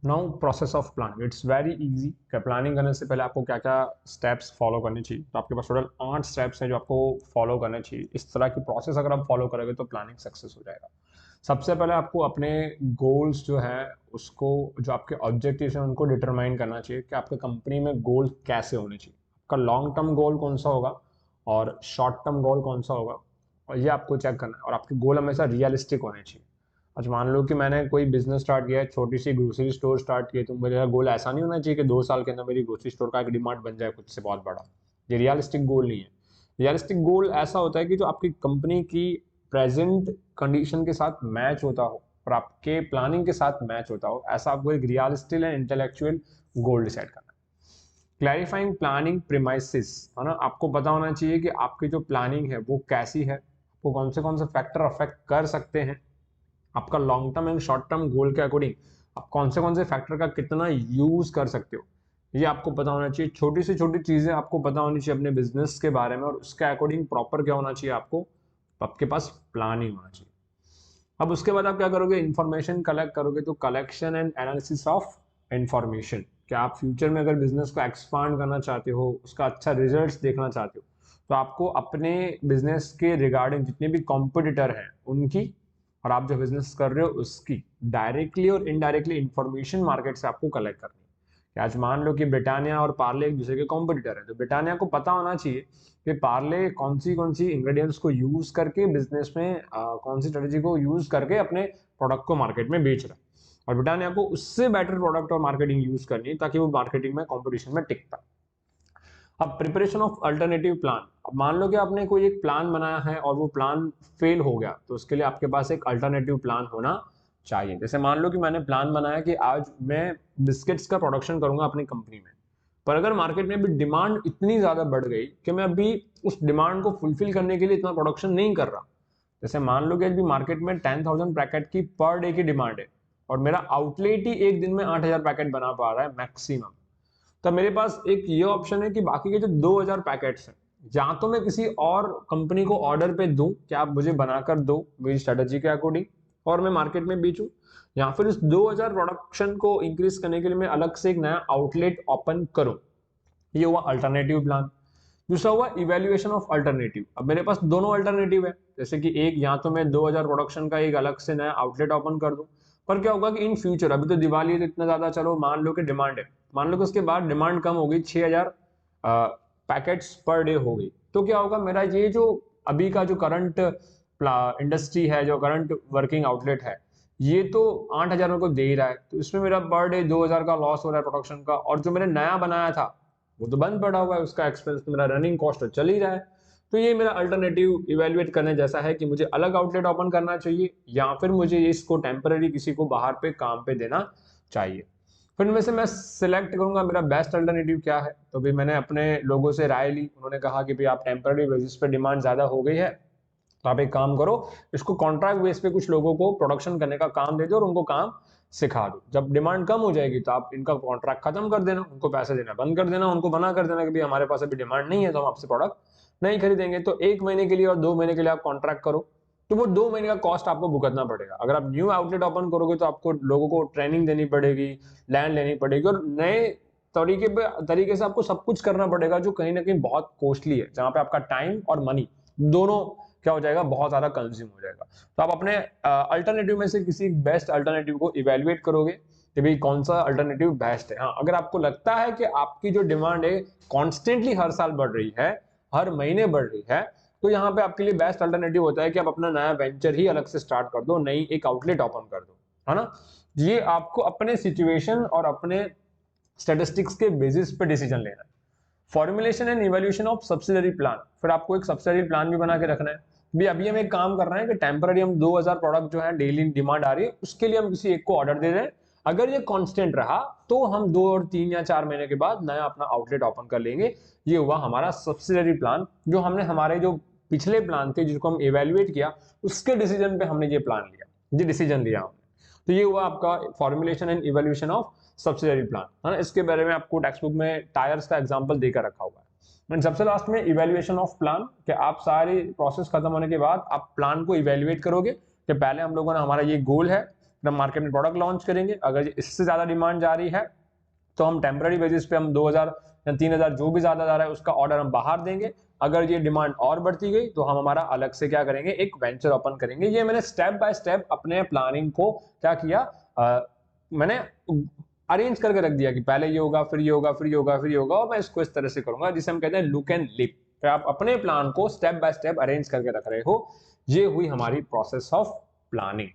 Now process of planning, it's very easy. Planning करने से पहले आपको क्या क्या स्टेप्स फॉलो करने चाहिए, तो आपके पास टोटल 8 स्टेप्स हैं जो आपको फॉलो करने चाहिए। इस तरह की प्रोसेस अगर आप फॉलो करोगे तो प्लानिंग सक्सेस हो जाएगा। सबसे पहले आपको अपने गोल्स जो है उसको, जो आपके ऑब्जेक्टिव्स हैं उनको डिटरमाइन करना चाहिए कि आपके कंपनी में गोल कैसे होने चाहिए। आपका लॉन्ग टर्म गोल कौन सा होगा और शॉर्ट टर्म गोल कौन सा होगा, और ये आपको चेक करना है। और आपके गोल हमेशा रियलिस्टिक होने चाहिए। आज मान लो कि मैंने कोई बिजनेस स्टार्ट किया है, छोटी सी ग्रोसरी स्टोर स्टार्ट की है, तो मेरा गोल ऐसा नहीं होना चाहिए कि 2 साल के अंदर मेरी ग्रोसरी स्टोर का एक डिमांड बन जाए खुद से बहुत बड़ा। ये रियलिस्टिक गोल नहीं है। रियलिस्टिक गोल ऐसा होता है कि जो आपकी कंपनी की प्रेजेंट कंडीशन के साथ मैच होता हो और आपके प्लानिंग के साथ मैच होता हो, ऐसा आपको एक realistic and intellectual goal decide करना है। क्लैरिफाइंग प्लानिंग प्रीमाइसिस, है ना, आपको पता होना चाहिए कि आपकी जो प्लानिंग है वो कैसी है, आपको कौन से फैक्टर अफेक्ट कर सकते हैं। आपका long term and short term goal के अकॉर्डिंग आप कौन से फैक्टर का कितना यूज कर सकते हो, ये आपको पता होना चाहिए। छोटी से छोटी चीजें आपको पता होनी चाहिए अपने बिजनेस के बारे में, और उसके अकॉर्डिंग प्रॉपर क्या होना चाहिए, आपको आपके पास प्लानिंग होना चाहिए। अब उसके बाद आप क्या करोगे, इंफॉर्मेशन कलेक्ट करोगे। तो collection and analysis of information, क्या आप फ्यूचर में अगर बिजनेस को एक्सपांड करना चाहते हो, उसका अच्छा रिजल्ट्स देखना चाहते हो, तो आपको अपने बिजनेस के रिगार्डिंग जितने भी कॉम्पिटिटर हैं उनकी, और आप जो बिजनेस कर रहे हो उसकी डायरेक्टली और इनडायरेक्टली इंफॉर्मेशन मार्केट से आपको कलेक्ट करनी है। कि आज मान लो कि ब्रिटानिया और पार्ले एक दूसरे के कॉम्पिटिटर है, तो ब्रिटानिया को पता होना चाहिए कि पार्ले कौन सी इंग्रेडिएंट्स को यूज करके बिजनेस में कौन सी स्ट्रेटेजी को यूज करके अपने प्रोडक्ट को मार्केट में बेच रहा है, और ब्रिटानिया को उससे बेटर प्रोडक्ट और मार्केटिंग यूज करनी है ताकि वो मार्केटिंग में कंपटीशन में टिक पाए। अब प्रिपरेशन ऑफ अल्टरनेटिव प्लान, अब मान लो कि आपने कोई एक प्लान बनाया है और वो प्लान फेल हो गया, तो उसके लिए आपके पास एक अल्टरनेटिव प्लान होना चाहिए। जैसे मान लो कि मैंने प्लान बनाया कि आज मैं बिस्किट्स का प्रोडक्शन करूंगा अपनी कंपनी में, पर अगर मार्केट में भी डिमांड इतनी ज्यादा बढ़ गई कि मैं अभी उस डिमांड को फुलफिल करने के लिए इतना प्रोडक्शन नहीं कर रहा। जैसे मान लो कि अभी मार्केट में 10,000 पैकेट की पर डे की डिमांड है, और मेरा आउटलेट ही एक दिन में 8,000 पैकेट बना पा रहा है मैक्सिमम। तब मेरे पास एक ये ऑप्शन है कि बाकी के जो 2,000 पैकेट्स हैं, या तो मैं किसी और कंपनी को ऑर्डर पे दूं कि आप मुझे बनाकर दो मेरी स्ट्रेटजी के अकॉर्डिंग और मैं मार्केट में बेचूं, या फिर उस 2,000 प्रोडक्शन को इंक्रीज करने के लिए मैं अलग से एक नया आउटलेट ओपन करूं। ये हुआ अल्टरनेटिव प्लान। दूसरा हुआ इवेल्युएशन ऑफ अल्टरनेटिव। अब मेरे पास दोनों अल्टरनेटिव है, जैसे कि एक, या तो मैं 2,000 प्रोडक्शन का एक अलग से नया आउटलेट ओपन कर दूं, पर क्या होगा कि इन फ्यूचर, अभी तो दिवाली है तो इतना ज्यादा, चलो मान लो कि डिमांड है, मान लो कि उसके बाद डिमांड कम हो गई, 6,000 पैकेट्स पर डे हो गई, तो क्या होगा, मेरा ये जो अभी का जो करंट इंडस्ट्री है, जो करंट वर्किंग आउटलेट है, ये तो 8,000 मेरे को दे ही रहा है, तो इसमें मेरा पर डे 2,000 का लॉस हो रहा है प्रोडक्शन का, और जो मैंने नया बनाया था वो तो बंद पड़ा हुआ है, उसका एक्सपेंस तो मेरा रनिंग कॉस्ट तो चल ही रहा है। तो ये मेरा अल्टरनेटिव इवेल्युएट करने जैसा है कि मुझे अलग आउटलेट ओपन करना चाहिए, या फिर मुझे इसको टेम्पररी किसी को बाहर पे काम पे देना चाहिए। फिर इनमें से मैं सिलेक्ट करूंगा मेरा बेस्ट अल्टरनेटिव क्या है। तो भी मैंने अपने लोगों से राय ली, उन्होंने कहा कि भाई आप टेम्पररी बेसिस पे डिमांड ज्यादा हो गई है, तो आप एक काम करो, इसको कॉन्ट्रैक्ट बेस पे कुछ लोगों को प्रोडक्शन करने का काम दे दो और उनको काम सिखा दो। जब डिमांड कम हो जाएगी तो आप इनका कॉन्ट्रैक्ट खत्म कर देना, उनको पैसे देना बंद कर देना, उनको मना कर देना कि भाई हमारे पास अभी डिमांड नहीं है तो हम आपसे प्रोडक्ट नहीं खरीदेंगे। तो 1 महीने के लिए और 2 महीने के लिए आप कॉन्ट्रैक्ट करो, तो वो 2 महीने का कॉस्ट आपको भुगतना पड़ेगा। अगर आप न्यू आउटलेट ओपन करोगे तो आपको लोगों को ट्रेनिंग देनी पड़ेगी, लैंड लेनी पड़ेगी, और नए तरीके से आपको सब कुछ करना पड़ेगा, जो कहीं ना कहीं बहुत कॉस्टली है, जहां पे आपका टाइम और मनी दोनों क्या हो जाएगा, बहुत ज्यादा कंज्यूम हो जाएगा। तो आप अपने अल्टरनेटिव में से किसी बेस्ट अल्टरनेटिव को इवेल्युएट करोगे कि भाई कौन सा अल्टरनेटिव बेस्ट है। हाँ, अगर आपको लगता है कि आपकी जो डिमांड है कॉन्स्टेंटली हर साल बढ़ रही है, हर महीने बढ़ रही है, तो यहाँ पे आपके लिए बेस्ट अल्टरनेटिव होता है कि आप अपना नया वेंचर ही अलग से स्टार्ट कर दो, नई एक आउटलेट ओपन कर दो, है ना। ये आपको अपने सिचुएशन और अपने स्टेटिस्टिक्स के बेसिस पे डिसीजन लेना है। Formulation and evolution of subsidiary plan, फिर आपको एक सब्सिडरी प्लान भी बना के रखना है। भी अभी हम एक काम कर रहे हैं कि टेम्पररी हम 2,000 प्रोडक्ट जो है डेली डिमांड आ रही है उसके लिए हम किसी एक को ऑर्डर दे रहे हैं। अगर ये कांस्टेंट रहा तो हम 2 और 3 या 4 महीने के बाद नया अपना आउटलेट ओपन कर लेंगे। ये हुआ हमारा सब्सिडरी प्लान, जो हमने हमारे जो पिछले प्लान थे जिसको हम इवेल्युएट किया उसके डिसीजन पे हमने ये प्लान लिया, ये डिसीजन लिया हमने। तो ये हुआ आपका formulation and evolution of subsidiary plan, है ना। इसके बारे में आपको टेक्स्ट बुक में टायर्स का एग्जांपल देकर रखा हुआ है। एंड सबसे लास्ट में इवैल्यूएशन ऑफ प्लान, कि आप सारी प्रोसेस खत्म होने के बाद आप प्लान को इवैल्यूएट करोगे कि पहले हम लोगों ने, हमारा ये गोल है, फिर हम मार्केट में प्रोडक्ट लॉन्च करेंगे। अगर इससे ज़्यादा डिमांड जा रही है तो हम टेम्पररी बेसिस पे हम 2000 या 3000 जो भी ज़्यादा जा रहा है उसका ऑर्डर हम बाहर देंगे। अगर ये डिमांड और बढ़ती गई तो हम हमारा अलग से क्या करेंगे, एक वेंचर ओपन करेंगे। ये मैंने स्टेप बाय स्टेप अपने प्लानिंग को क्या किया, मैंने अरेंज करके रख दिया कि पहले ये होगा, फिर ये होगा, फिर ये होगा, फिर ये होगा, और मैं इसको इस तरह से करूंगा, जिसे हम कहते हैं लुक एंड लिप। फिर आप अपने प्लान को स्टेप बाय स्टेप अरेंज करके रख रहे हो। ये हुई हमारी प्रोसेस ऑफ प्लानिंग।